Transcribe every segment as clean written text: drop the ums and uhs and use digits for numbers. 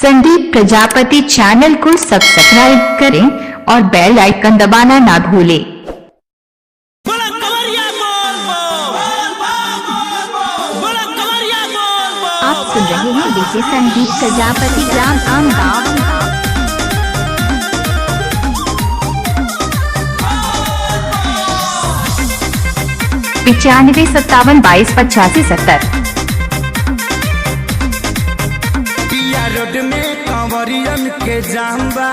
Sandeep Prajapati channel को subscribe करें और बेल आइकन दबाना ना भूलें। आप सुन रहे हैं डीजे संदीप प्रजापति ग्राम आम गाँव। 95 57 22 85 70। रोड में कांवरियन के जाम्बा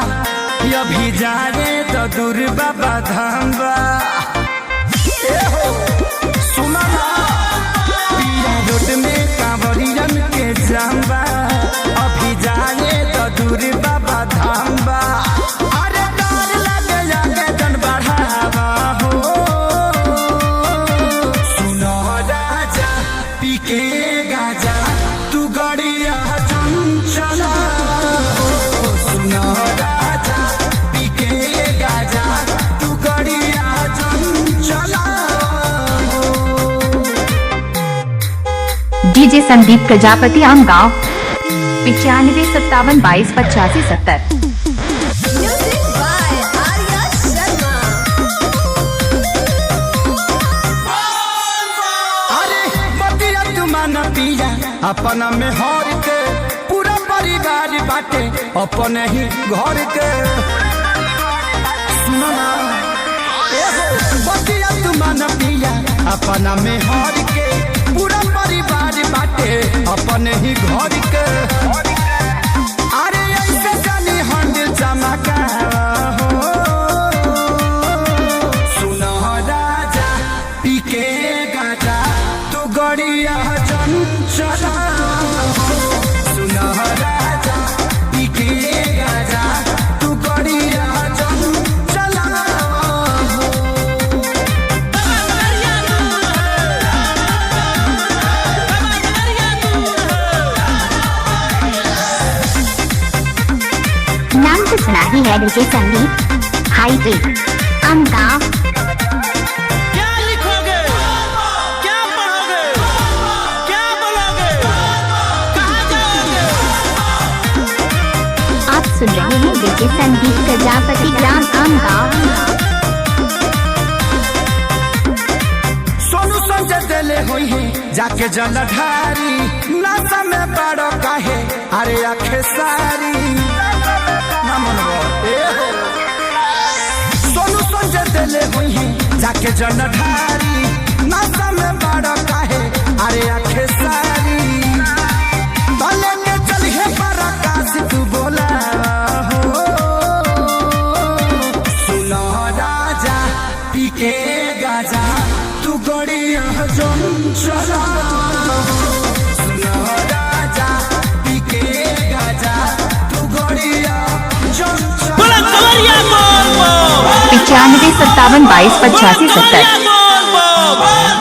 अभी जा रे तो दूर बाबा धाम्बा। सुना पिया रोड में कांवरियन के जाम्बा अभी जा रे तो दूर बाबा धाम्बा। अरे डर लगे जाके जन बढ़ावा हो। सुनो राजा पी के गाजा तू गड़िया चला सुनो राजा पी के गाजा तू गड़िया चला। डीजे संदीप प्रजापति आम गाँव 95 57 22 85 70। अपना में हर के पूरा परिवार बाटे अपने ही घर के। सुनो ना बतिया तुमान पिया अपना में हर के पूरा परिवार बाटे अपने ही घर के। अरे ऐसे जानी हंड चमका हो। सुनो राजा पी के गाजा तू गड़िया चला सुनो राजा पी के गाजा तू गड़िया चला। नाम तो सुना ही है डीजे संदीप हाईवे आम गाँव। सुन रहे हैं डीजे संदीप प्रजापति ग्राम आम गाँव। सोनू संजय दिले हुई है जाके जलधारी नशा में बड़ो काहे अरे आखे सारी। सोनू संजय दिले हुई है जाके जलधारी नशा में बड़ो काहे अरे आखे सारी। भले के चलिए पराकाश तू बोला पी के गाजा तू गड़िया चला। सुनो राजा पी के गाजा तू गड़िया चला। 95 57 22 85 70।